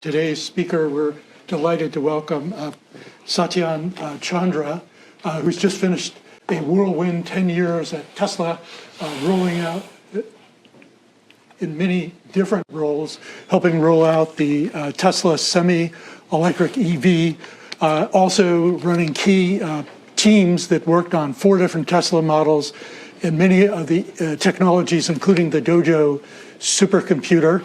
Today's speaker, we're delighted to welcome Satyan Chandra, who's just finished a whirlwind 10 years at Tesla, rolling out in many different roles, helping roll out the Tesla semi-electric EV, also running key teams that worked on 4 different Tesla models and many of the technologies, including the Dojo supercomputer.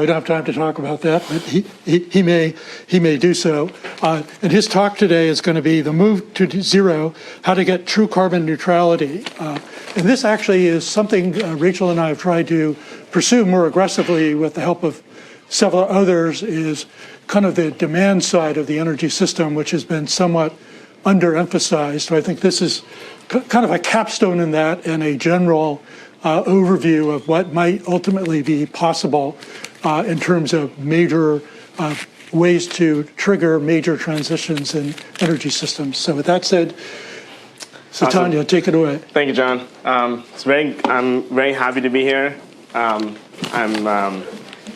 We don't have time to talk about that, but he may do so. And his talk today is going to be the move to zero, how to get true carbon neutrality. And this actually is something Rachel and I have tried to pursue more aggressively with the help of several others, is kind of the demand side of the energy system, which has been somewhat underemphasized. So I think this is kind of a capstone in that and a general overview of what might ultimately be possible in terms of major ways to trigger major transitions in energy systems. So with that said, Satya, take it away. Thank you, John. I'm very happy to be here.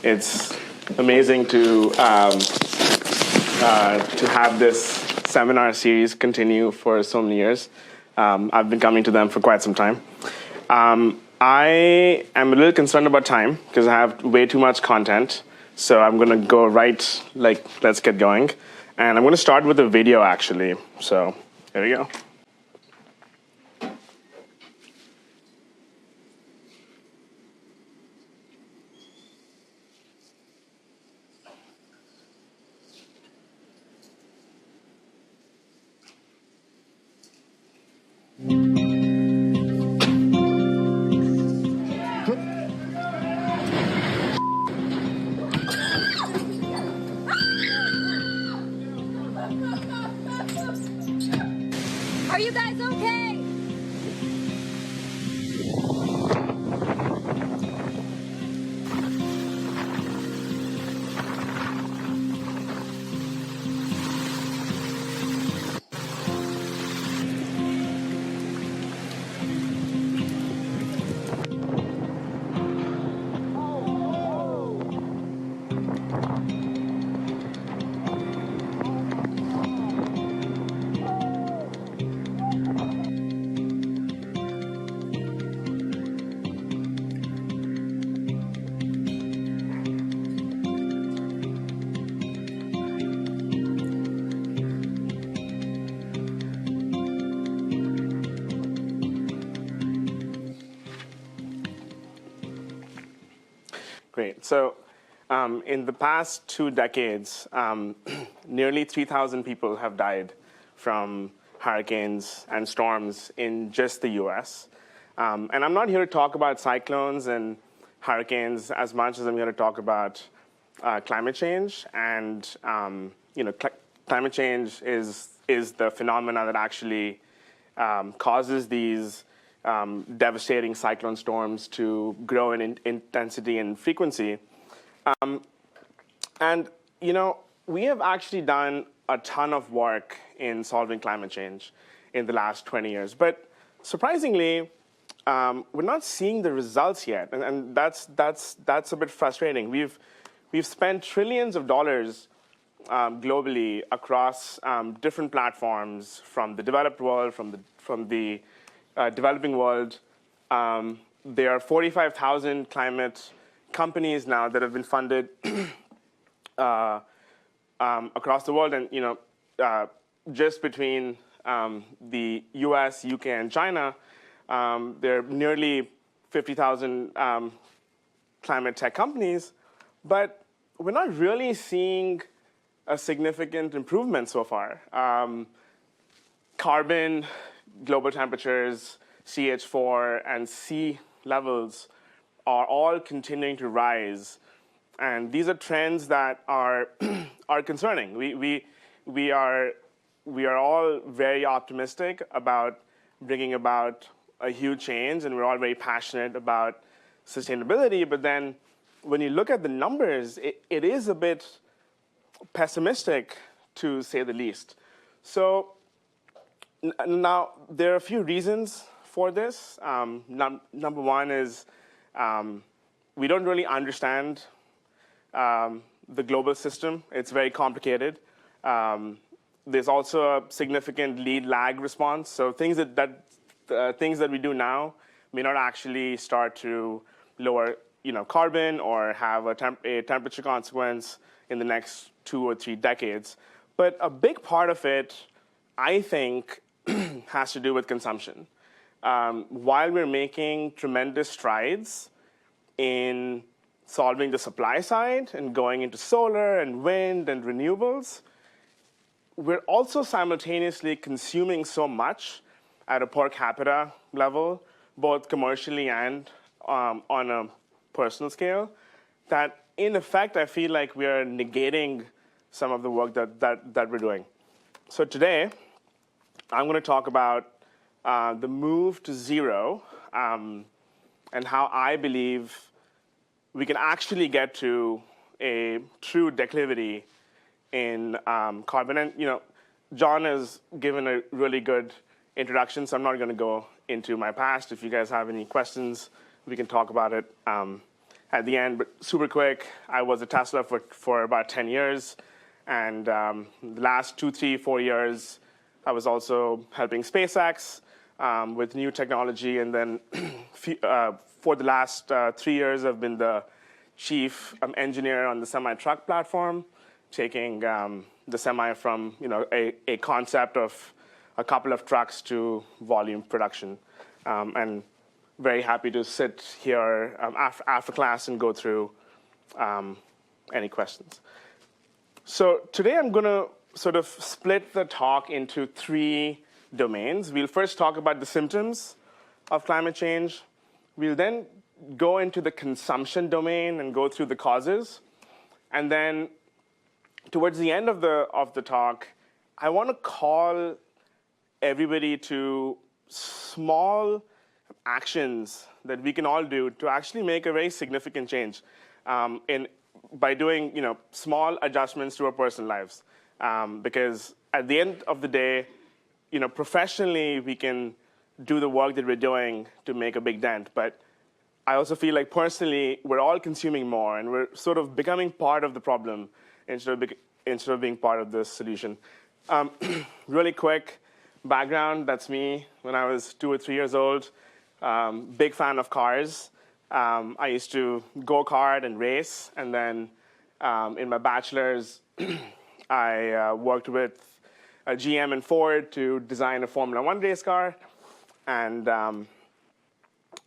It's amazing to have this seminar series continue for so many years. I've been coming to them for quite some time. I am a little concerned about time because I have way too much content. So I'm going to go let's get going. And I'm going to start with a video, actually. So here we go. Are you guys okay? Great. So in the past 2 decades, nearly 3,000 people have died from hurricanes and storms in just the US. And I'm not here to talk about cyclones and hurricanes as much as I'm here to talk about climate change. And climate change is the phenomena that actually causes these devastating cyclone storms to grow in intensity and frequency. We have actually done a ton of work in solving climate change in the last 20 years. But surprisingly, we're not seeing the results yet. And that's a bit frustrating. We've spent trillions of dollars globally across different platforms from the developed world, from the developing world. There are 45,000 climate companies now that have been funded across the world, and just between the U.S., U.K., and China, there are nearly 50,000 climate tech companies, but we're not really seeing a significant improvement so far. Carbon, global temperatures, CH4, and sea levels are all continuing to rise. And these are trends that are concerning. We are all very optimistic about bringing about a huge change, and we're all very passionate about sustainability. But then when you look at the numbers, it is a bit pessimistic, to say the least. So now there are a few reasons for this. Number one is we don't really understand the global system. It's very complicated. There's also a significant lead lag response. So things that we do now may not actually start to lower carbon or have a temperature consequence in the next 2 or 3 decades. But a big part of it, I think, has to do with consumption. While we're making tremendous strides in solving the supply side and going into solar and wind and renewables, we're also simultaneously consuming so much at a per capita level, both commercially and on a personal scale, that in effect, I feel like we are negating some of the work that we're doing. So today, I'm going to talk about the move to zero and how I believe we can actually get to a true declivity in carbon. And John has given a really good introduction, so I'm not going to go into my past. If you guys have any questions, we can talk about it at the end. But super quick, I was at Tesla for about 10 years. And the last 2, 3, 4 years, I was also helping SpaceX with new technology. And then for the last 3 years, I've been the chief engineer on the semi-truck platform, taking the semi from a concept of a couple of trucks to volume production. And very happy to sit here after class and go through any questions. So today I'm going to sort of split the talk into 3 domains. We'll first talk about the symptoms of climate change. We'll then go into the consumption domain and go through the causes. And then towards the end of the talk, I want to call everybody to small actions that we can all do to actually make a very significant change by doing small adjustments to our personal lives. Because at the end of the day, professionally, we can do the work that we're doing to make a big dent. But I also feel like personally, we're all consuming more, and we're sort of becoming part of the problem instead of being part of the solution. Really quick background, that's me when I was 2 or 3 years old. Big fan of cars. I used to go-kart and race. And then in my bachelor's, I worked with GM and Ford to design a Formula 1 race car. And it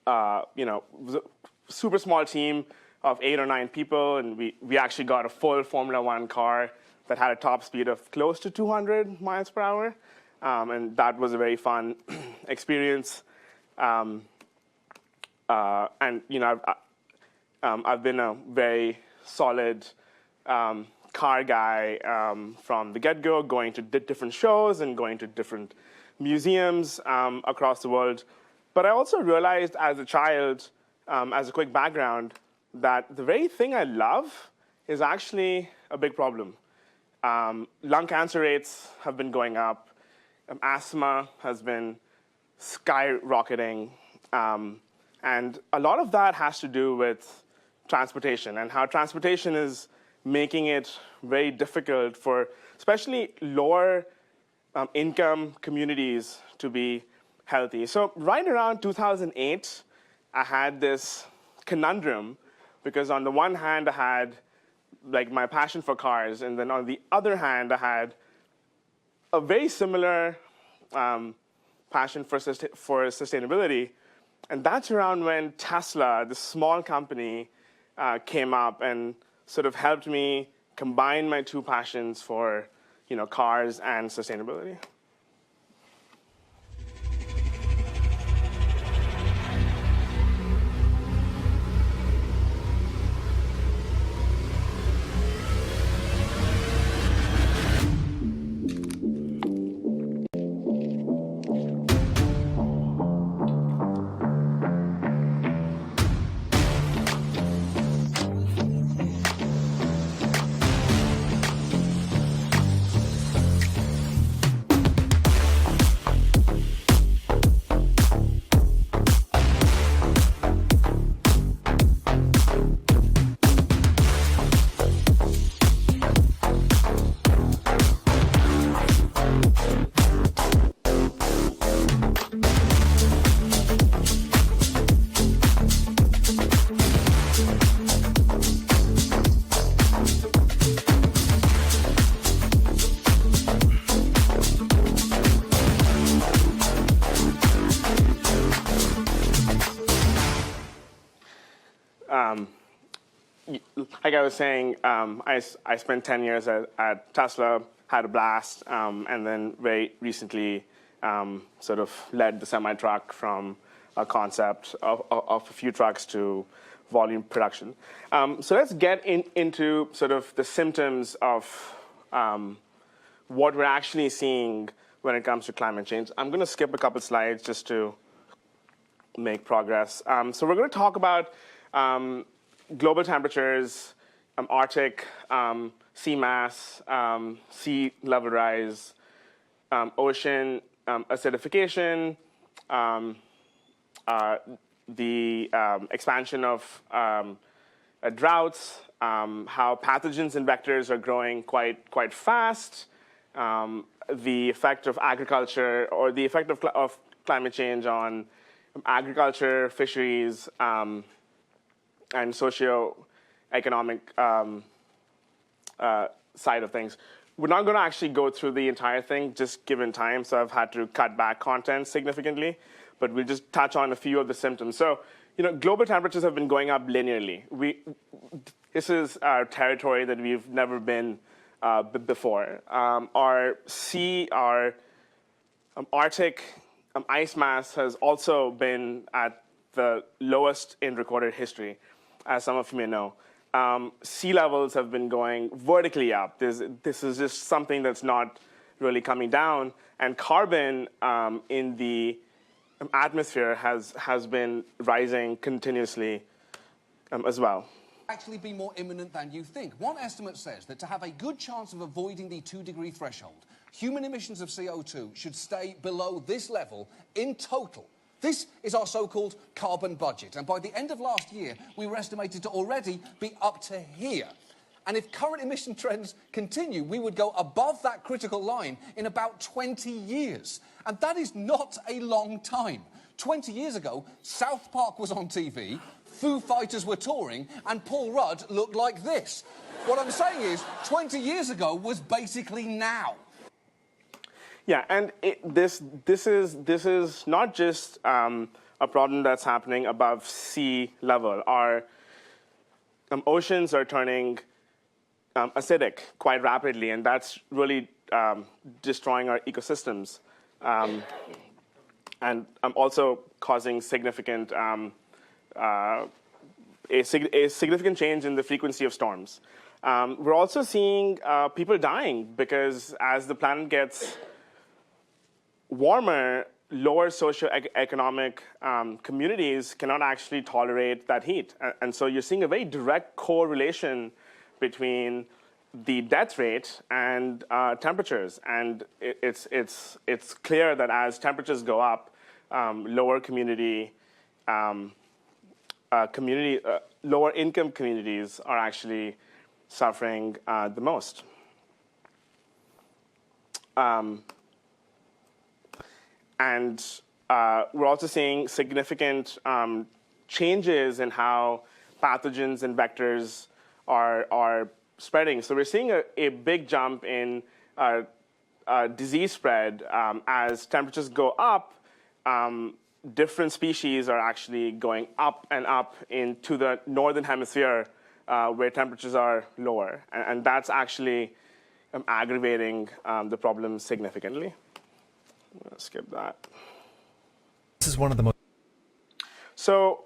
was a super small team of 8 or 9 people. And we actually got a full Formula 1 car that had a top speed of close to 200 miles per hour. And that was a very fun experience. And I've been a very solid car guy from the get-go, going to different shows and going to different museums across the world. But I also realized as a child, as a quick background, that the very thing I love is actually a big problem. Lung cancer rates have been going up. Asthma has been skyrocketing. And a lot of that has to do with transportation and how transportation is making it very difficult for especially lower income communities to be healthy. So right around 2008, I had this conundrum because on the one hand, I had like my passion for cars, and then on the other hand, I had a very similar passion for sustainability. And that's around when Tesla, the small company, came up and sort of helped me combine my 2 passions for cars and sustainability. like I was saying, I spent 10 years at Tesla, had a blast, and then very recently sort of led the semi-truck from a concept of a few trucks to volume production. So let's get into sort of the symptoms of what we're actually seeing when it comes to climate change. I'm going to skip a couple slides just to make progress. So we're going to talk about global temperatures, Arctic sea mass, sea level rise, ocean acidification, the expansion of droughts, how pathogens and vectors are growing quite fast, the effect of agriculture or the effect of climate change on agriculture, fisheries, and socio-economic side of things. We're not going to actually go through the entire thing, just given time, so I've had to cut back content significantly, but we'll just touch on a few of the symptoms. So, global temperatures have been going up linearly. This is our territory that we've never been before. Our Arctic ice mass has also been at the lowest in recorded history, as some of you may know. Sea levels have been going vertically up. This is just something that's not really coming down. And carbon in the atmosphere has been rising continuously as well. Actually be more imminent than you think. One estimate says that to have a good chance of avoiding the 2-degree threshold, human emissions of CO2 should stay below this level in total. This is our so-called carbon budget, and by the end of last year, we were estimated to already be up to here. And if current emission trends continue, we would go above that critical line in about 20 years. And that is not a long time. 20 years ago, South Park was on TV, Foo Fighters were touring, and Paul Rudd looked like this. What I'm saying is, 20 years ago was basically now. Yeah, and this is not just a problem that's happening above sea level. Our oceans are turning acidic quite rapidly, and that's really destroying our ecosystems, and also causing significant a significant change in the frequency of storms. We're also seeing people dying because as the planet gets warmer, lower socio-economic communities cannot actually tolerate that heat. And so you're seeing a very direct correlation between the death rate and temperatures. And it's clear that as temperatures go up, lower lower income communities are actually suffering the most. And we're also seeing significant changes in how pathogens and vectors are spreading. So we're seeing a big jump in disease spread. As temperatures go up, different species are actually going up and up into the northern hemisphere where temperatures are lower. And that's actually aggravating the problem significantly. I'm going to skip that. This is one of the most. So,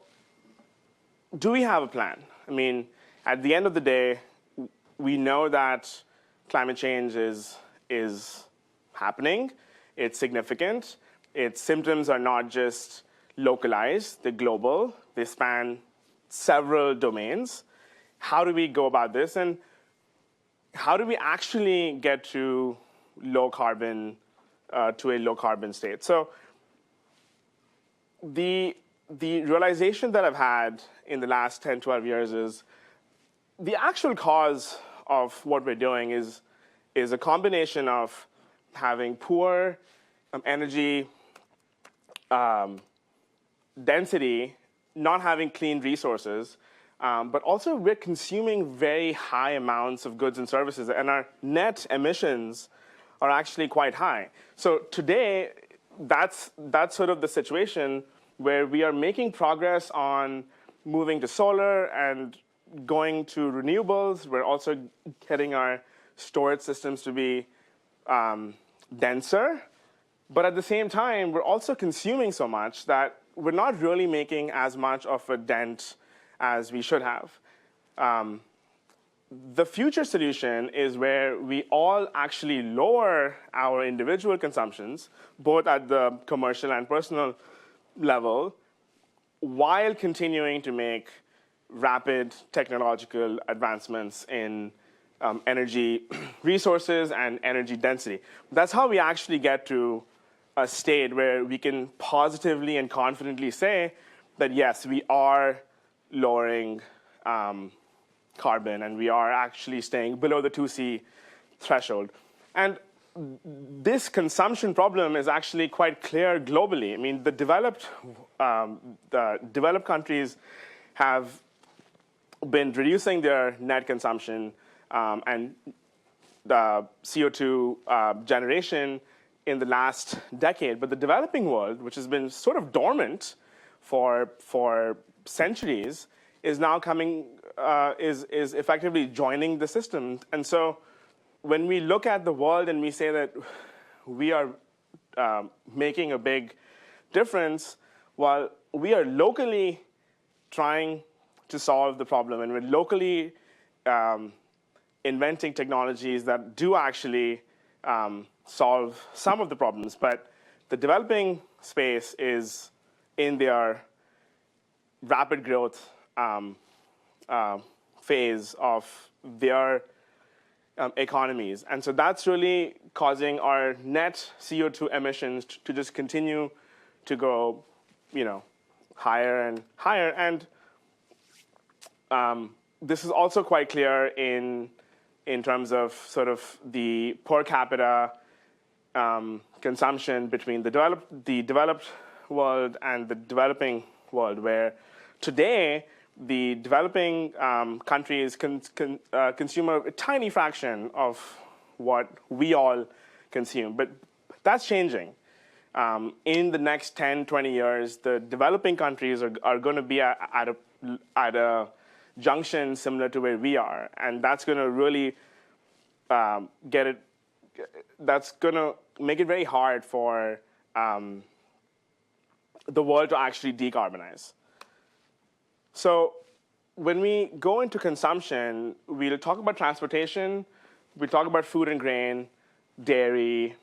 do we have a plan? I mean, at the end of the day, we know that climate change is happening. It's significant. Its symptoms are not just localized, they're global. They span several domains. How do we go about this? And how do we actually get to a low carbon state? So the realization that I've had in the last 10, 12 years is the actual cause of what we're doing is a combination of having poor energy density, not having clean resources, but also we're consuming very high amounts of goods and services, and our net emissions are actually quite high. So today, that's sort of the situation where we are making progress on moving to solar and going to renewables. We're also getting our storage systems to be denser. But at the same time, we're also consuming so much that we're not really making as much of a dent as we should have. The future solution is where we all actually lower our individual consumptions, both at the commercial and personal level, while continuing to make rapid technological advancements in energy resources and energy density. That's how we actually get to a state where we can positively and confidently say that, yes, we are lowering carbon, and we are actually staying below the 2C threshold. And this consumption problem is actually quite clear globally. I mean, the developed countries have been reducing their net consumption and the CO2 generation in the last decade. But the developing world, which has been sort of dormant for centuries, is now coming, is effectively joining the system. And so when we look at the world and we say that we are making a big difference, while we are locally trying to solve the problem, and we're locally inventing technologies that do actually solve some of the problems, but the developing space is in their rapid growth phase of their economies. And so that's really causing our net CO2 emissions to just continue to go, higher and higher. And this is also quite clear in terms of sort of the per capita consumption between the developed world and the developing world, where today the developing countries consume a tiny fraction of what we all consume. But that's changing. In the next 10, 20 years, the developing countries are going to be at a junction similar to where we are. And that's going to really that's going to make it very hard for the world to actually decarbonize. So when we go into consumption, we'll talk about transportation, we'll talk about food and grain, dairy,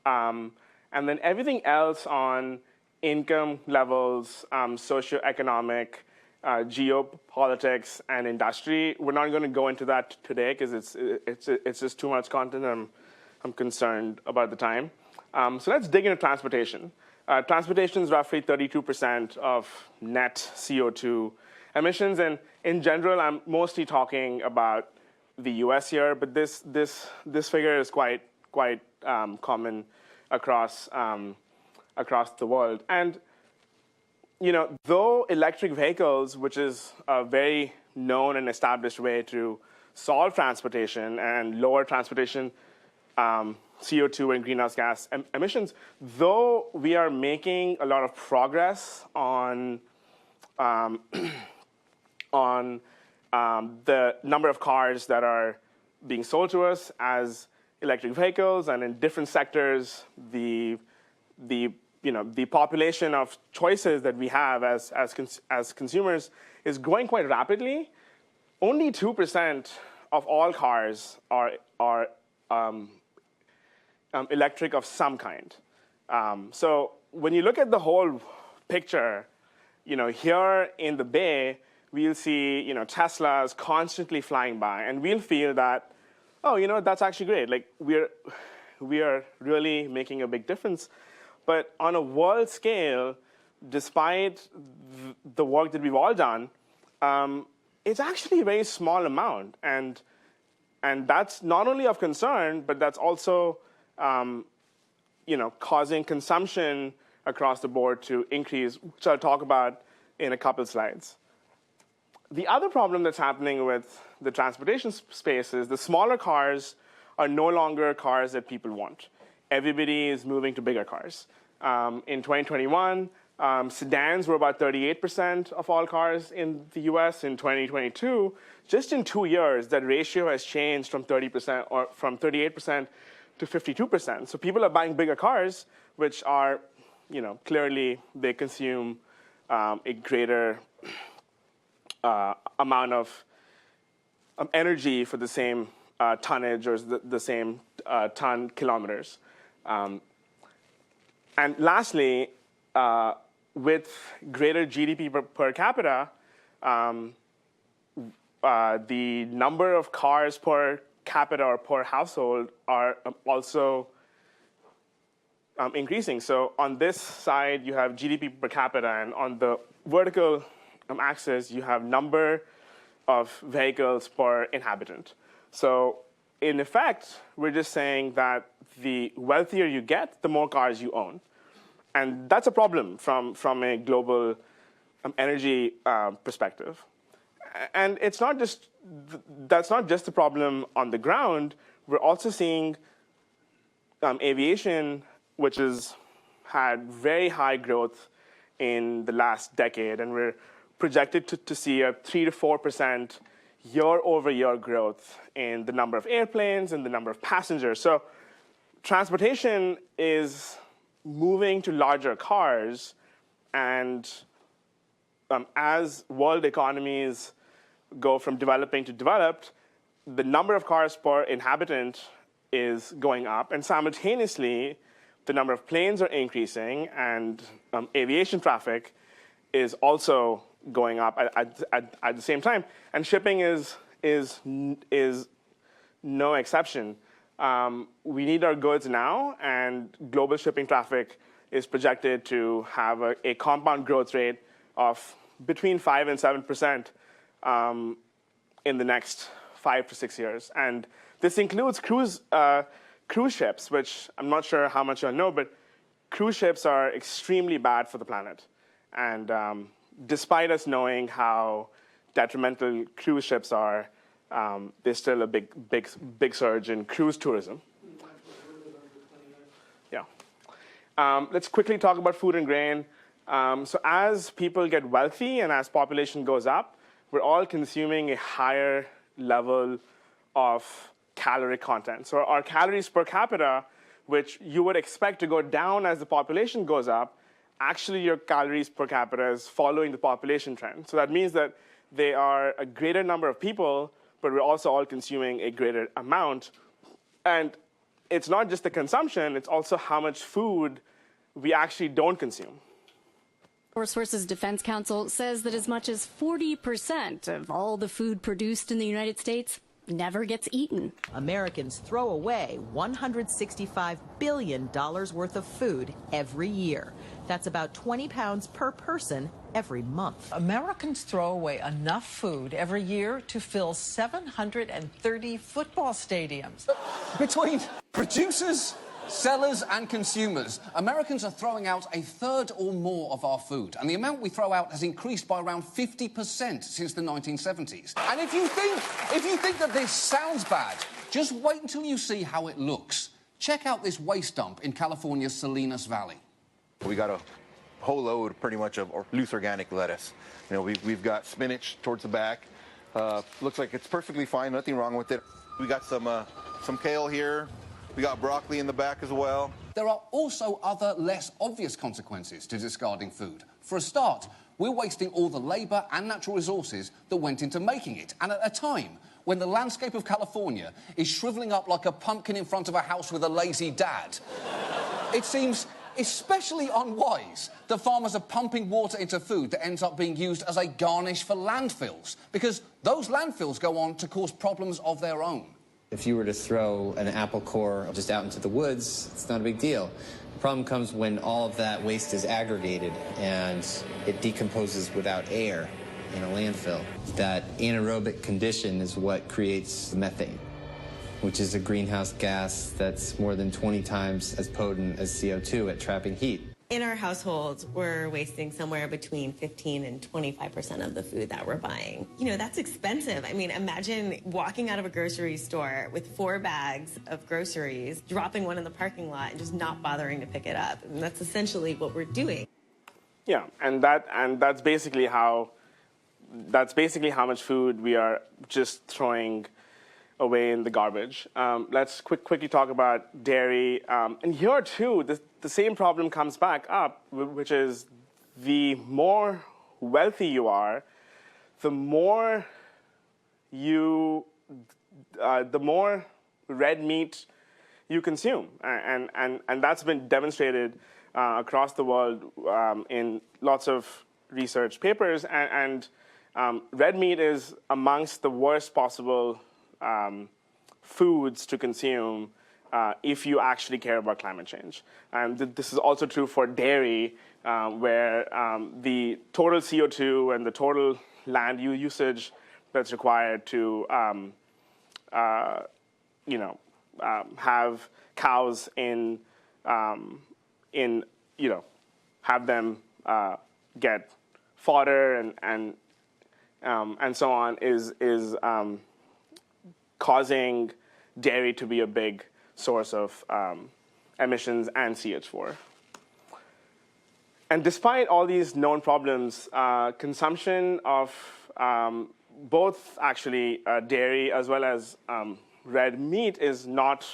and then everything else on income levels, socioeconomic, geopolitics, and industry. We're not going to go into that today because it's just too much content. I'm concerned about the time. So let's dig into transportation. Transportation is roughly 32% of net CO2 emissions, and in general, I'm mostly talking about the U.S. here, but this figure is quite common across the world. And though electric vehicles, which is a very known and established way to solve transportation and lower transportation CO2 and greenhouse gas emissions, though we are making a lot of progress on the number of cars that are being sold to us as electric vehicles, and in different sectors, the population of choices that we have as consumers is growing quite rapidly. Only 2% of all cars are electric of some kind. So when you look at the whole picture, here in the Bay, we'll see Teslas constantly flying by, and we'll feel that, that's actually great. Like we are really making a big difference. But on a world scale, despite the work that we've all done, it's actually a very small amount, and that's not only of concern, but that's also causing consumption across the board to increase, which I'll talk about in a couple slides. The other problem that's happening with the transportation space is the smaller cars are no longer cars that people want. Everybody is moving to bigger cars. In 2021, Sedans were about 38% of all cars in the US in 2022. Just in 2 years, that ratio has changed from 30% or from 38% to 52%. So people are buying bigger cars, which are, clearly they consume a greater amount of energy for the same tonnage or the same ton kilometers. And lastly, with greater GDP per capita, the number of cars per capita or per household are also increasing. So on this side, you have GDP per capita, and on the vertical axis, you have number of vehicles per inhabitant. So in effect, we're just saying that the wealthier you get, the more cars you own. And that's a problem from a global energy perspective. And it's not just that's not just a problem on the ground. We're also seeing aviation, which has had very high growth in the last decade, and we're projected to see a 3 to 4% year-over-year growth in the number of airplanes and the number of passengers. So transportation is moving to larger cars, and as world economies go from developing to developed, the number of cars per inhabitant is going up, and simultaneously, the number of planes are increasing, and aviation traffic is also going up at the same time. And shipping is no exception. We need our goods now, and global shipping traffic is projected to have a compound growth rate of between 5 and 7% in the next 5 to 6 years. And this includes cruise ships, which I'm not sure how much you'll know, but cruise ships are extremely bad for the planet. And despite us knowing how detrimental cruise ships are, there's still a big surge in cruise tourism. Yeah. Let's quickly talk about food and grain. So as people get wealthy and as population goes up, we're all consuming a higher level of calorie content. So our calories per capita, which you would expect to go down as the population goes up, actually your calories per capita is following the population trend. So that means that they are a greater number of people, but we're also all consuming a greater amount. And it's not just the consumption, it's also how much food we actually don't consume. Force Forces Defense Council says that as much as 40% of all the food produced in the United States never gets eaten. Americans throw away $165 billion worth of food every year. That's about 20 pounds per person every month. Americans throw away enough food every year to fill 730 football stadiums. Between producers, sellers and consumers, Americans are throwing out a third or more of our food, and the amount we throw out has increased by around 50% since the 1970s. And if you think that this sounds bad, just wait until you see how it looks. Check out this waste dump in California's Salinas Valley. We got a whole load pretty much of loose organic lettuce. You know, we've got spinach towards the back. Looks like it's perfectly fine, nothing wrong with it. We got some kale here. We got broccoli in the back as well. There are also other less obvious consequences to discarding food. For a start, we're wasting all the labour and natural resources that went into making it, and at a time when the landscape of California is shrivelling up like a pumpkin in front of a house with a lazy dad. It seems especially unwise that farmers are pumping water into food that ends up being used as a garnish for landfills, because those landfills go on to cause problems of their own. If you were to throw an apple core just out into the woods, it's not a big deal. The problem comes when all of that waste is aggregated and it decomposes without air in a landfill. That anaerobic condition is what creates methane, which is a greenhouse gas that's more than 20 times as potent as CO2 at trapping heat. In our households, we're wasting somewhere between 15 and 25% of the food that we're buying. You know, that's expensive. I mean, imagine walking out of a grocery store with 4 bags of groceries, dropping one in the parking lot, and just not bothering to pick it up. And that's essentially what we're doing. Yeah, and that's basically how much food we are just throwing away in the garbage. Let's quickly talk about dairy. And here too, the same problem comes back up, which is the more wealthy you are, the more red meat you consume, and that's been demonstrated across the world in lots of research papers. And red meat is amongst the worst possible foods to consume if you actually care about climate change. And this is also true for dairy, where the total CO2 and the total land usage that's required to have cows have them get fodder and so on is causing dairy to be a big source of emissions and CH4. And despite all these known problems, consumption of both actually dairy as well as red meat is not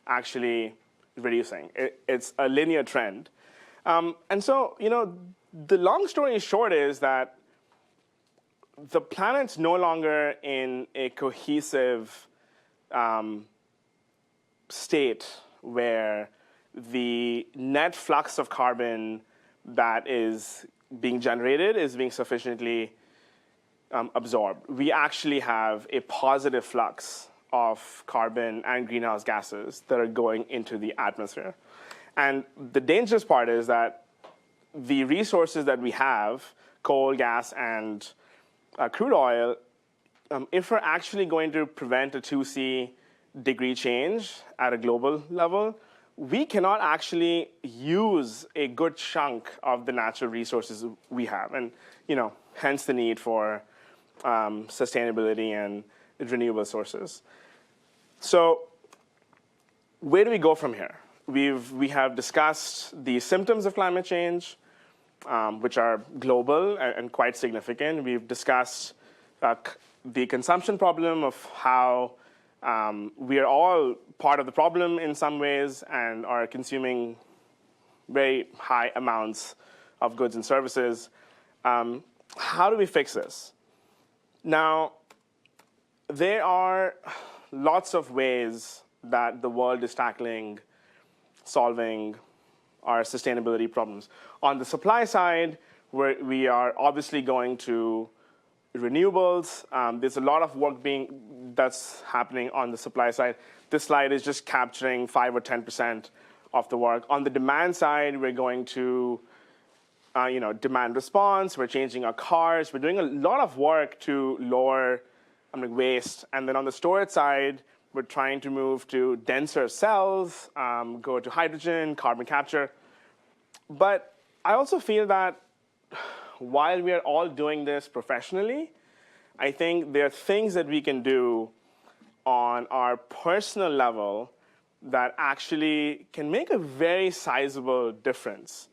actually reducing. It's a linear trend. And so, the long story short is that the planet's no longer in a cohesive state where the net flux of carbon that is being generated is being sufficiently absorbed. We actually have a positive flux of carbon and greenhouse gases that are going into the atmosphere. And the dangerous part is that the resources that we have, coal, gas, and crude oil, if we're actually going to prevent a 2C degree change at a global level, we cannot actually use a good chunk of the natural resources we have. And hence the need for sustainability and renewable sources. So where do we go from here? We have discussed the symptoms of climate change, which are global and quite significant. We've discussed the consumption problem of how we are all part of the problem in some ways and are consuming very high amounts of goods and services. How do we fix this? Now, there are lots of ways that the world is tackling solving our sustainability problems. On the supply side, we are obviously going to renewables. There's a lot of work that's happening on the supply side. This slide is just capturing 5 or 10% of the work. On the demand side, we're going to demand response. We're changing our cars. We're doing a lot of work to lower waste. And then on the storage side, we're trying to move to denser cells, go to hydrogen, carbon capture. But I also feel that while we are all doing this professionally, I think there are things that we can do on our personal level that actually can make a very sizable difference,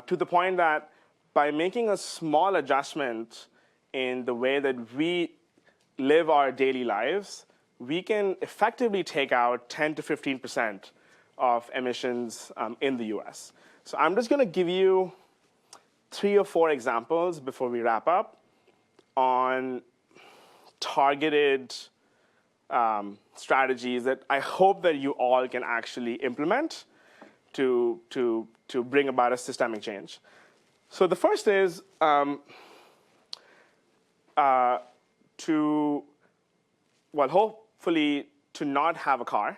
to the point that by making a small adjustment in the way that we live our daily lives, we can effectively take out 10 to 15% of emissions in the US. So I'm just going to give you 3 or 4 examples before we wrap up on targeted strategies that I hope that you all can actually implement to bring about a systemic change. So the first is hopefully to not have a car.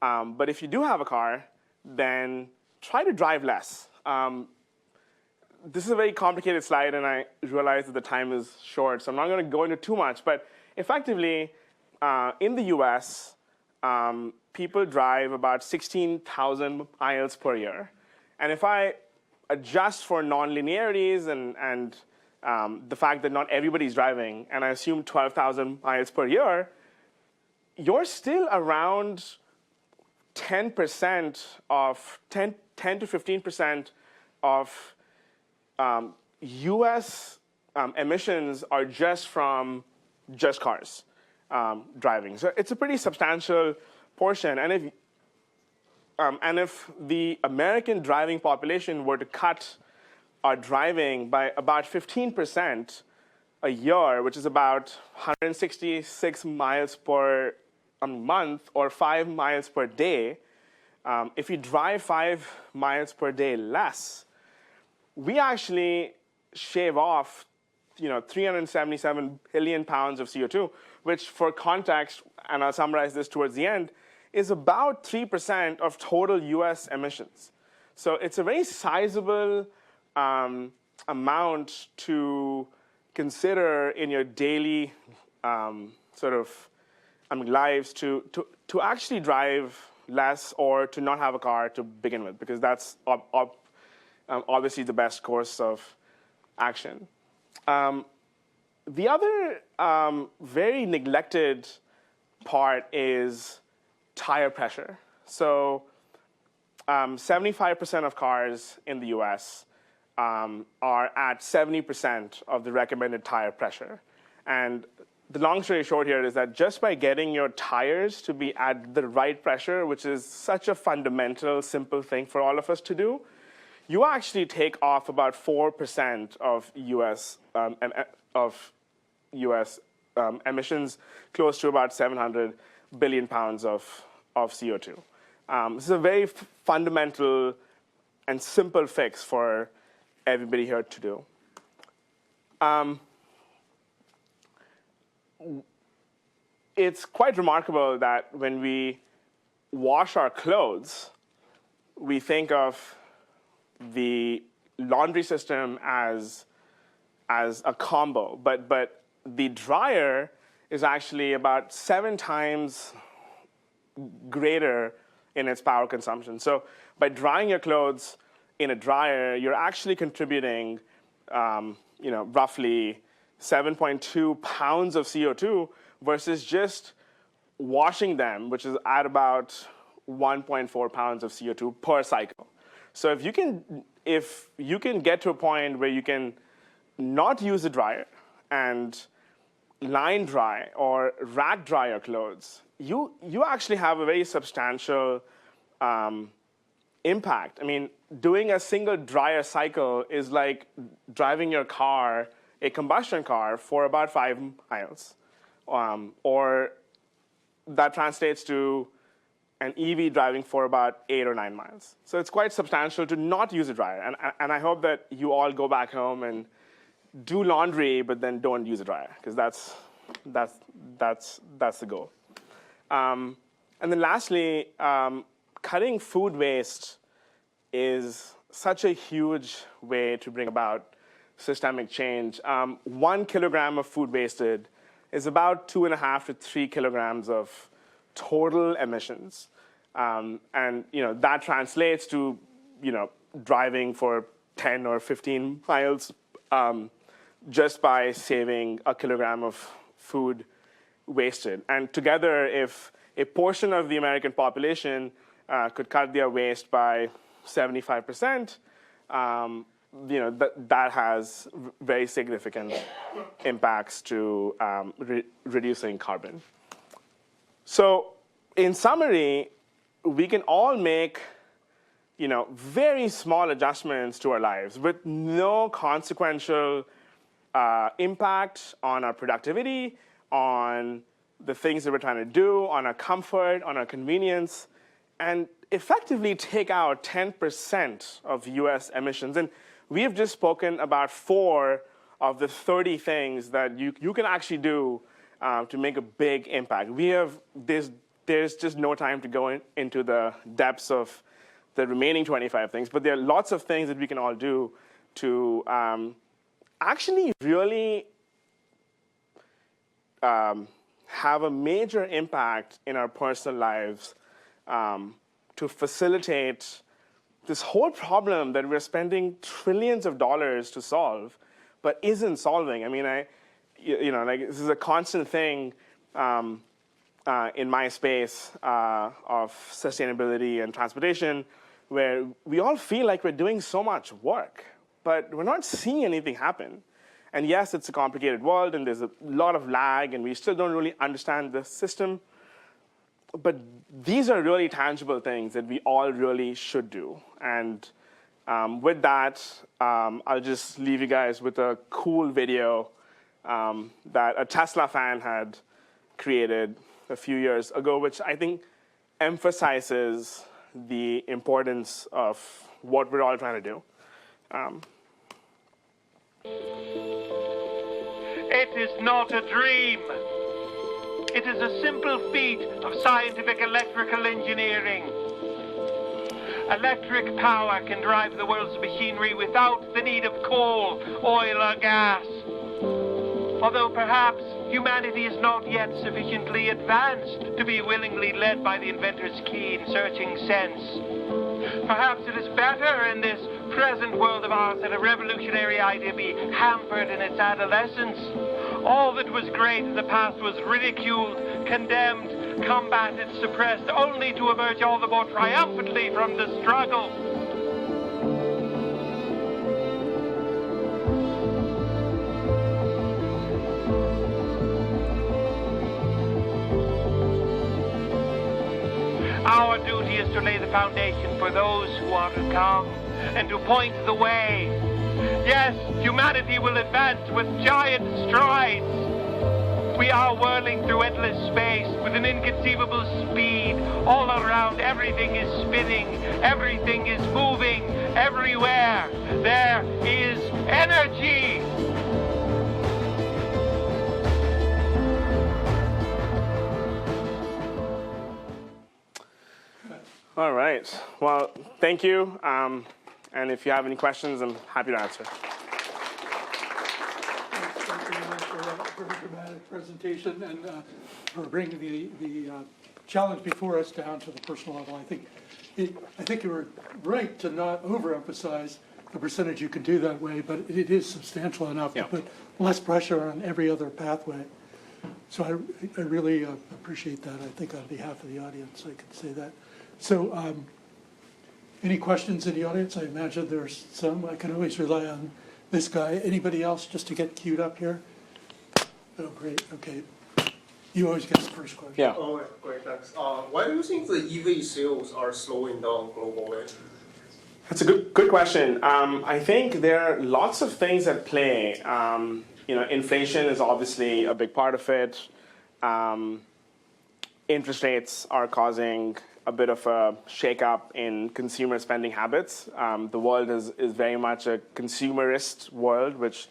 But if you do have a car, then try to drive less. This is a very complicated slide, and I realize that the time is short, so I'm not going to go into too much. But effectively, in the US, people drive about 16,000 miles per year. And if I adjust for nonlinearities and the fact that not everybody's driving, and I assume 12,000 miles per year, you're still around 10% of 10 to 15% of U.S. Emissions are just from just cars driving. So it's a pretty substantial portion. And if the American driving population were to cut our driving by about 15% a year, which is about 166 miles per month or 5 miles per day, if you drive 5 miles per day less, we actually shave off 377 billion pounds of CO2, which for context, and I'll summarize this towards the end, is about 3% of total US emissions. So it's a very sizable amount to consider in your daily lives to actually drive less or to not have a car to begin with, because that's obviously the best course of action. The other very neglected part is tire pressure. So 75% of cars in the US are at 70% of the recommended tire pressure. And the long story short here is that just by getting your tires to be at the right pressure, which is such a fundamental, simple thing for all of us to do, you actually take off about 4% of US emissions, close to about 700 billion pounds of CO2. This is a very fundamental and simple fix for everybody here to do. It's quite remarkable that when we wash our clothes, we think of the laundry system as a combo, but the dryer is actually about 7 times greater in its power consumption. So by drying your clothes in a dryer, you're actually contributing roughly 7.2 pounds of CO2 versus just washing them, which is at about 1.4 pounds of CO2 per cycle. So if you can get to a point where you can not use a dryer and line dry or rack dry your clothes, you actually have a very substantial impact. I mean, doing a single dryer cycle is like driving your car, a combustion car, for about 5 miles. Or that translates to an EV driving for about 8 or 9 miles. So it's quite substantial to not use a dryer. And I hope that you all go back home and do laundry, but then don't use a dryer, because that's the goal. And then lastly, cutting food waste is such a huge way to bring about systemic change. 1 kilogram of food wasted is about 2.5 to 3 kilograms of total emissions. And that translates to driving for 10 or 15 miles just by saving a kilogram of food wasted. And together, if a portion of the American population could cut their waste by 75%, that has very significant impacts to reducing carbon. So in summary, we can all make very small adjustments to our lives with no consequential impact on our productivity, on the things that we're trying to do, on our comfort, on our convenience, and effectively take out 10% of US emissions. And we have just spoken about 4 of the 30 things that you can actually do to make a big impact. There's just no time to go into the depths of the remaining 25 things, but there are lots of things that we can all do to actually really have a major impact in our personal lives to facilitate this whole problem that we're spending trillions of dollars to solve, but isn't solving. I mean, this is a constant thing in my space of sustainability and transportation, where we all feel like we're doing so much work, but we're not seeing anything happen. And yes, it's a complicated world, and there's a lot of lag, and we still don't really understand the system. But these are really tangible things that we all really should do. And with that, I'll just leave you guys with a cool video that a Tesla fan had created a few years ago, which I think emphasizes the importance of what we're all trying to do. It is not a dream. It is a simple feat of scientific electrical engineering. Electric power can drive the world's machinery without the need of coal, oil, or gas. Although perhaps humanity is not yet sufficiently advanced to be willingly led by the inventor's keen, searching sense. Perhaps it is better in this present world of ours that a revolutionary idea be hampered in its adolescence. All that was great in the past was ridiculed, condemned, combated, suppressed, only to emerge all the more triumphantly from the struggle. Our duty is to lay the foundation for those who are to come, and to point the way. Yes, humanity will advance with giant strides. We are whirling through endless space with an inconceivable speed. All around, everything is spinning, everything is moving, everywhere. There is energy. All right. Well, thank you. And if you have any questions, I'm happy to answer. Thank you very much for that very dramatic presentation and for bringing the challenge before us down to the personal level. I think you were right to not overemphasize the percentage you can do that way, but it is substantial enough to put less pressure on every other pathway. So I really appreciate that. I think on behalf of the audience, I can say that. So any questions in the audience? I imagine there's some. I can always rely on this guy. Anybody else just to get queued up here? Oh, great. Okay. You always get the first question. Yeah. Oh, great, thanks. Why do you think the EV sales are slowing down globally? That's a good question. I think there are lots of things at play. Inflation is obviously a big part of it. Interest rates are causing a bit of a shakeup in consumer spending habits. The world is very much a consumerist world, which,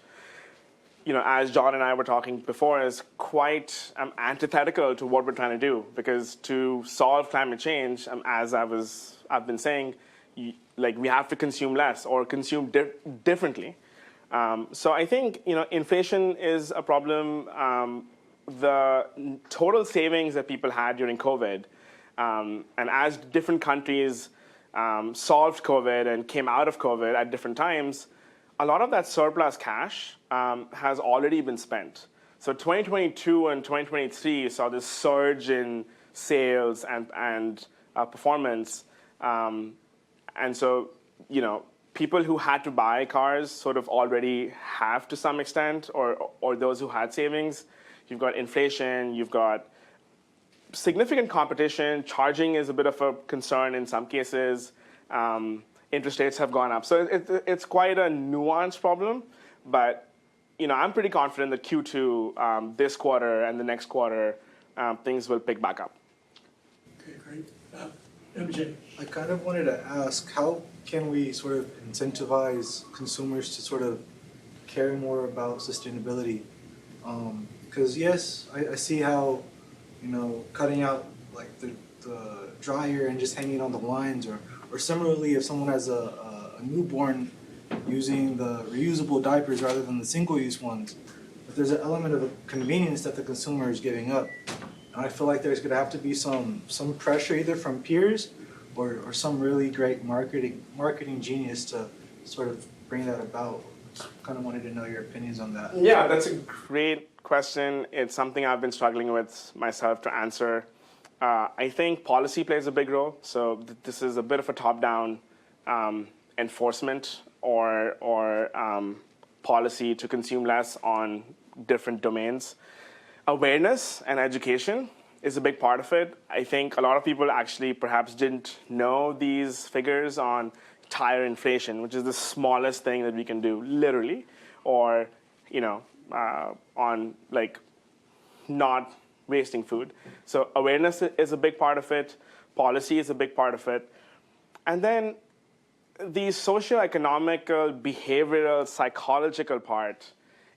as John and I were talking before, is quite antithetical to what we're trying to do. Because to solve climate change, as I've been saying, we have to consume less or consume differently. So I think inflation is a problem. The total savings that people had during COVID. And as different countries solved COVID and came out of COVID at different times, a lot of that surplus cash has already been spent. So 2022 and 2023 saw this surge in sales and performance. And so, people who had to buy cars sort of already have to some extent, or those who had savings. You've got inflation, you've got significant competition. Charging is a bit of a concern in some cases. Interest rates have gone up. So it's quite a nuanced problem. But I'm pretty confident that Q2, this quarter and the next quarter, things will pick back up. Okay, great. MJ. I kind of wanted to ask, how can we sort of incentivize consumers to sort of care more about sustainability? Because yes, I see how cutting out like the dryer and just hanging on the lines, or similarly, if someone has a newborn, using the reusable diapers rather than the single-use ones. But there's an element of convenience that the consumer is giving up. And I feel like there's going to have to be some pressure either from peers or some really great marketing genius to sort of bring that about. Kind of wanted to know your opinions on that. Yeah, that's a great question. It's something I've been struggling with myself to answer. I think policy plays a big role. So this is a bit of a top-down enforcement policy to consume less on different domains. Awareness and education is a big part of it. I think a lot of people actually perhaps didn't know these figures on tire inflation, which is the smallest thing that we can do, literally, or on like not wasting food. So awareness is a big part of it. Policy is a big part of it. And then the socio-economical, behavioral, psychological part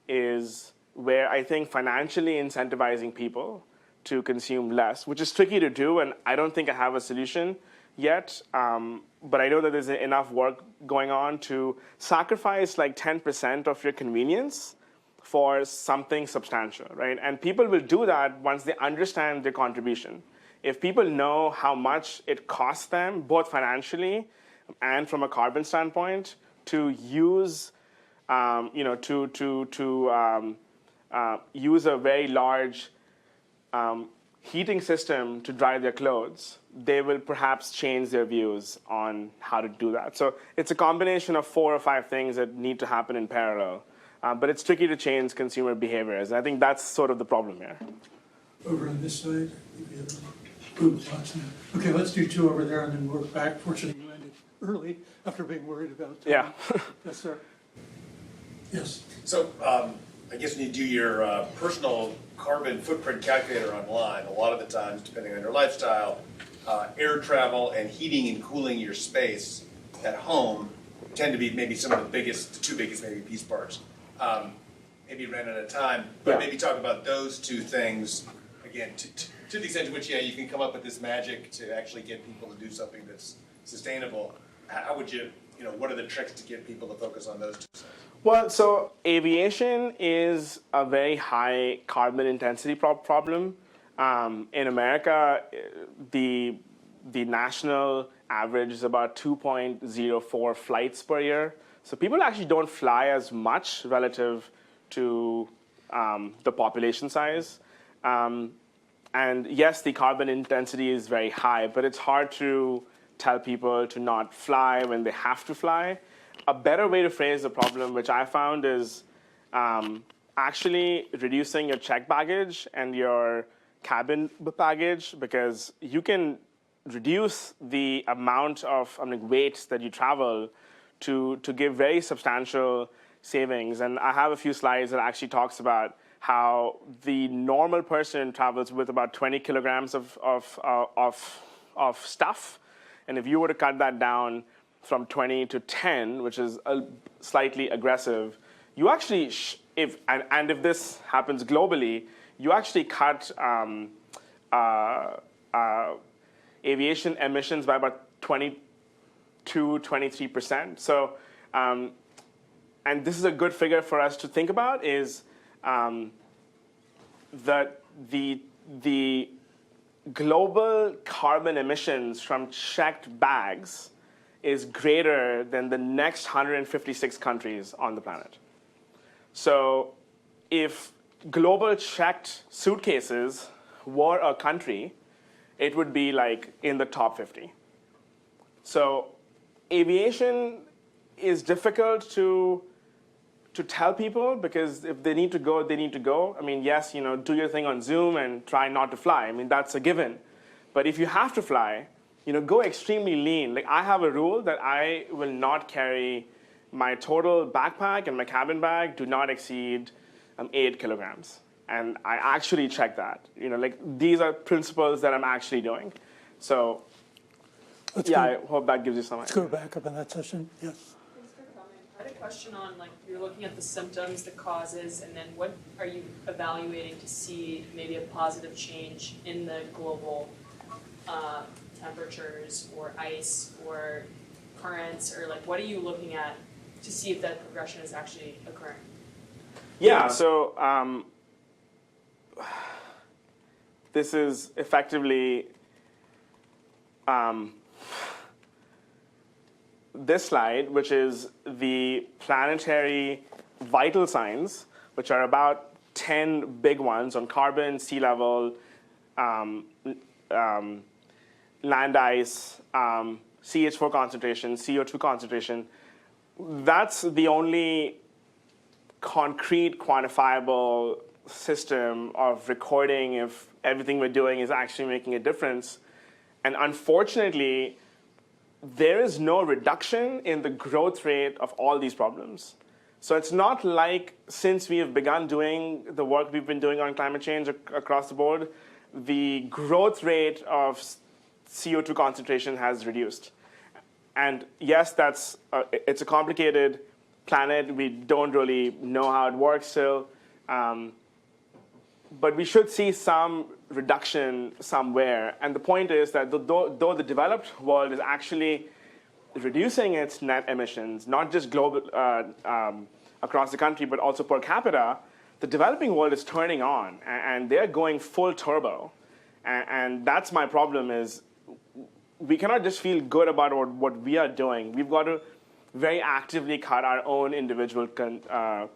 is where I think financially incentivizing people to consume less, which is tricky to do, and I don't think I have a solution yet, but I know that there's enough work going on to sacrifice like 10% of your convenience for something substantial, right? And people will do that once they understand their contribution. If people know how much it costs them, both financially and from a carbon standpoint, to use, use a very large heating system to dry their clothes, they will perhaps change their views on how to do that. So it's a combination of 4 or 5 things that need to happen in parallel. But it's tricky to change consumer behaviors. And I think that's sort of the problem here. Over on this side, if you have food plots now. Okay, let's do 2 over there and then work back. Fortunately, you ended early after being worried about time. Yeah. Yes, sir. Yes. So I guess when you do your personal carbon footprint calculator online, a lot of the times, depending on your lifestyle, air travel and heating and cooling your space at home tend to be maybe some of the biggest, the 2 biggest maybe piece parts. Maybe ran out of time, but maybe talk about those 2 things, again, to the extent to which, you can come up with this magic to actually get people to do something that's sustainable. How would you, what are the tricks to get people to focus on those 2 things? Well, so aviation is a very high carbon intensity problem. In America, the national average is about 2.04 flights per year. So people actually don't fly as much relative to the population size. And yes, the carbon intensity is very high, but it's hard to tell people to not fly when they have to fly. A better way to phrase the problem, which I found, is actually reducing your checked baggage and your cabin baggage, because you can reduce the amount of weight that you travel to give very substantial savings. And I have a few slides that actually talks about how the normal person travels with about 20 kilograms of stuff. And if you were to cut that down from 20 to 10, which is slightly aggressive, you actually, if this happens globally, you actually cut aviation emissions by about 23%. So, and this is a good figure for us to think about, is that the global carbon emissions from checked bags is greater than the next 156 countries on the planet. So if global checked suitcases were a country, it would be like in the top 50. So aviation is difficult to tell people, because if they need to go, they need to go. I mean, yes, do your thing on Zoom and try not to fly. I mean, that's a given. But if you have to fly, go extremely lean. Like, I have a rule that I will not carry my total backpack and my cabin bag do not exceed 8 kilograms. And I actually check that. These are principles that I'm actually doing. So, I hope that gives you some idea. Let's go back up in that session. Yes. I had a question on, you're looking at the symptoms, the causes, and then what are you evaluating to see maybe a positive change in the global temperatures or ice or currents, or what are you looking at to see if that progression is actually occurring? Yeah, so this is effectively this slide, which is the planetary vital signs, which are about 10 big ones on carbon, sea level, land ice, CH4 concentration, CO2 concentration. that's the only concrete, quantifiable system of recording if everything we're doing is actually making a difference. And unfortunately, there is no reduction in the growth rate of all these problems. So it's not like since we have begun doing the work we've been doing on climate change across the board, the growth rate of CO2 concentration has reduced. And yes, it's a complicated planet. We don't really know how it works still. But we should see some reduction somewhere. And the point is that though the developed world is actually reducing its net emissions, not just global across the country, but also per capita, the developing world is turning on, and they're going full turbo. And that's my problem is we cannot just feel good about what we are doing. We've got to very actively cut our own individual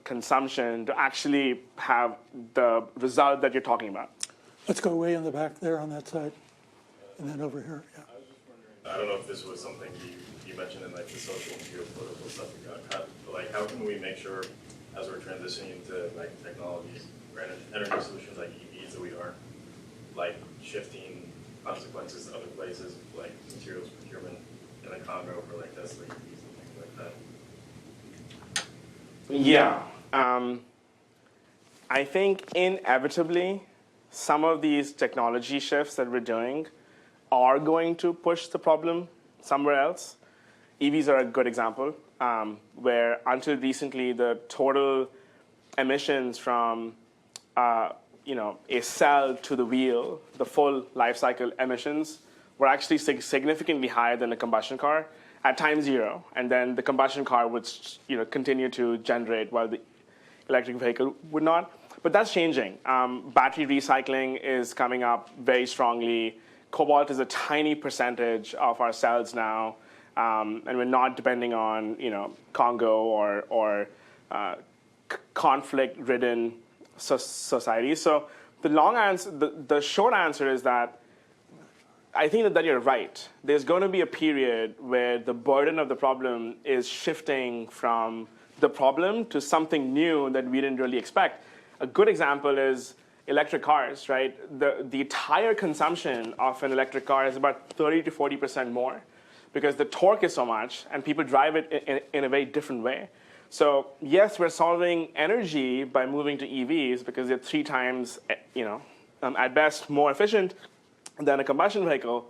consumption to actually have the result that you're talking about. Let's go way in the back there on that side, and then over here. Yeah. I don't know if this was something you mentioned in like the social and geopolitical stuff we got cut, but like how can we make sure as we're transitioning to like technologies or energy solutions like EVs that we aren't like shifting consequences to other places like materials procurement in the Congo for like Tesla EVs and things like that? Yeah. I think inevitably some of these technology shifts that we're doing are going to push the problem somewhere else. EVs are a good example, where until recently the total emissions from a cell to the wheel, the full life cycle emissions, were actually significantly higher than a combustion car at time zero. And then the combustion car would continue to generate while the electric vehicle would not. But that's changing. Battery recycling is coming up very strongly. Cobalt is a tiny percentage of our cells now, and we're not depending on Congo or conflict-ridden societies. So the short answer is that I think that you're right. There's going to be a period where the burden of the problem is shifting from the problem to something new that we didn't really expect. A good example is electric cars, right? The tire consumption of an electric car is about 30 to 40% more because the torque is so much and people drive it in a very different way. So yes, we're solving energy by moving to EVs because they're 3 times, at best more efficient than a combustion vehicle.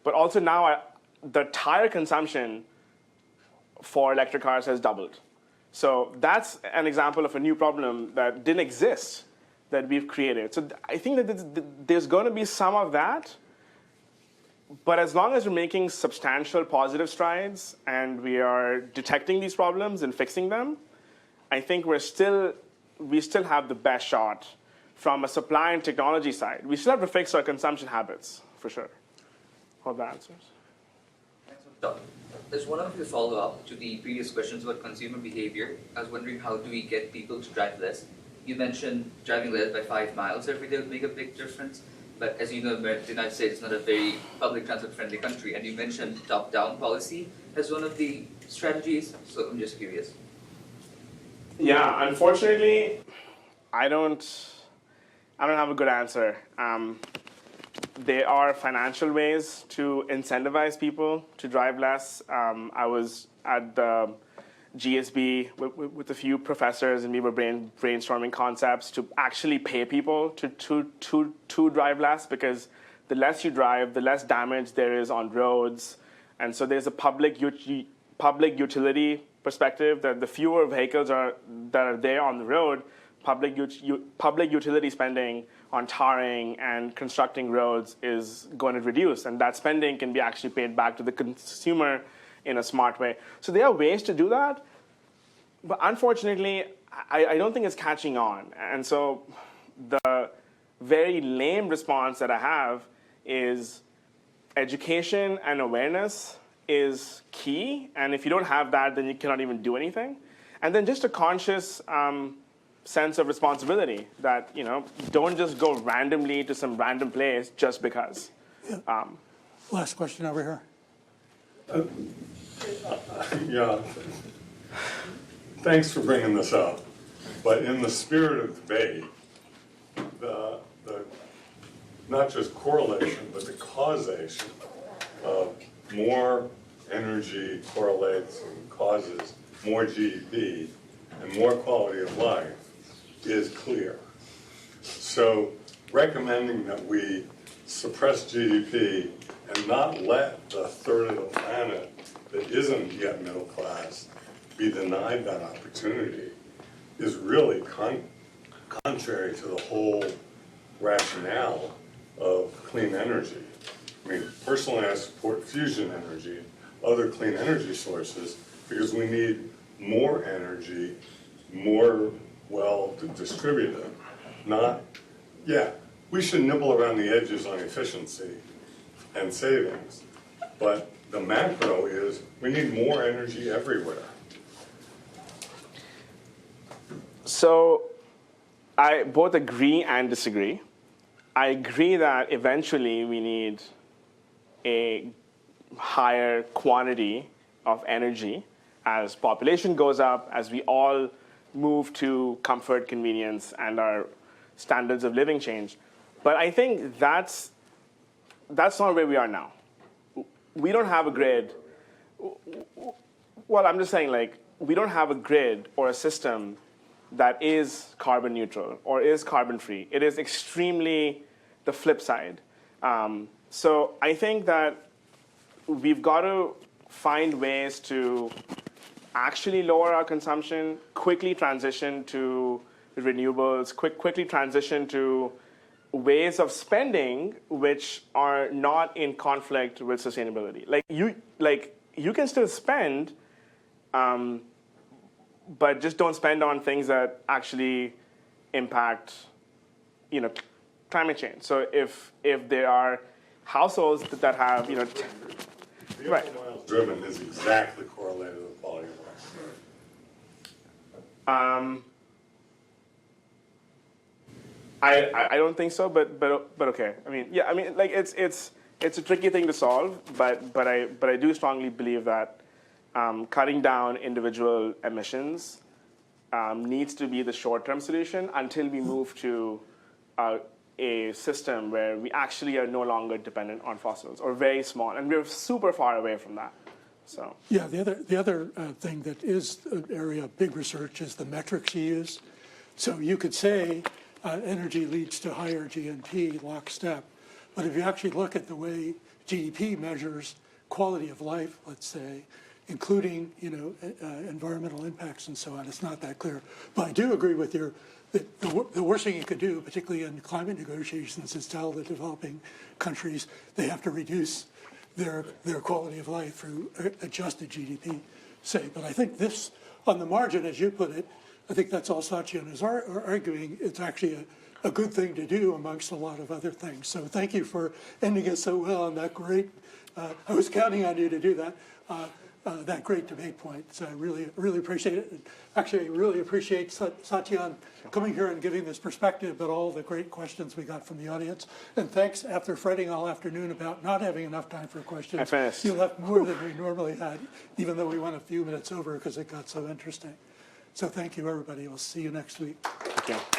But also now the tire consumption for electric cars has doubled. So that's an example of a new problem that didn't exist that we've created. So I think that there's going to be some of that. But as long as we're making substantial positive strides and we are detecting these problems and fixing them, I think we still have the best shot from a supply and technology side. We still have to fix our consumption habits, for sure. Hope that answers. There's one of the follow-up to the previous questions about consumer behavior. I was wondering, how do we get people to drive less? You mentioned driving less by 5 miles every day would make a big difference. But as you know, the United States is not a very public transport-friendly country. And you mentioned top-down policy as one of the strategies. So I'm just curious. Yeah, unfortunately, I don't have a good answer. There are financial ways to incentivize people to drive less. I was at the GSB with a few professors, and we were brainstorming concepts to actually pay people to drive less, because the less you drive, the less damage there is on roads. And so there's a public utility perspective that the fewer vehicles that are there on the road, public utility spending on tarring and constructing roads is going to reduce, and that spending can be actually paid back to the consumer in a smart way. So there are ways to do that, but unfortunately, I don't think it's catching on. And so the very lame response that I have is education and awareness is key, and if you don't have that, then you cannot even do anything. And then just a conscious sense of responsibility that, don't just go randomly to some random place just because. Yeah. Last question over here. Yeah. thanks for bringing this up. But in the spirit of debate, the not just correlation, but the causation of more energy correlates and causes more GDP and more quality of life is clear. So recommending that we suppress GDP and not let the third of the planet that isn't yet middle class be denied that opportunity is really contrary to the whole rationale of clean energy. I mean, personally, I support fusion energy, other clean energy sources, because we need more energy, more well distributed. Not, yeah, we should nibble around the edges on efficiency and savings, but the macro is we need more energy everywhere. So I both agree and disagree. I agree that eventually we need a higher quantity of energy as population goes up, as we all move to comfort, convenience, and our standards of living change. But I think that's not where we are now. We don't have a grid. Well, I'm just saying, like, we don't have a grid or a system that is carbon neutral or is carbon free. It is extremely the flip side. So I think that we've got to find ways to actually lower our consumption, quickly transition to renewables, quickly transition to ways of spending which are not in conflict with sustainability. You can still spend, but just don't spend on things that actually impact, climate change. So if there are households that have, Vehicle right. miles driven is exactly correlated with quality of life. I don't think so, but okay. I mean, yeah. I mean, like it's a tricky thing to solve, but I do strongly believe that cutting down individual emissions needs to be the short-term solution until we move to a system where we actually are no longer dependent on fossils or very small, and we're super far away from that. So yeah, the other thing that is an area of big research is the metrics you use. So you could say energy leads to higher GNP lockstep, but if you actually look at the way GDP measures quality of life, let's say, including environmental impacts and so on, it's not that clear. But I do agree with you that the worst thing you could do, particularly in climate negotiations, is tell the developing countries they have to reduce their quality of life through adjusted GDP, say. But I think this, on the margin, as you put it, I think that's all Satyan is arguing. It's actually a good thing to do amongst a lot of other things. So thank you for ending it so well on that great, I was counting on you to do that. That great debate point. So I really appreciate it. And actually, I really appreciate Satyan coming here and giving this perspective, but all the great questions we got from the audience. And thanks, after fretting all afternoon about not having enough time for questions. I finished. You left more than we normally had, even though we went a few minutes over because it got so interesting. So thank you, everybody. We'll see you next week. Thank you.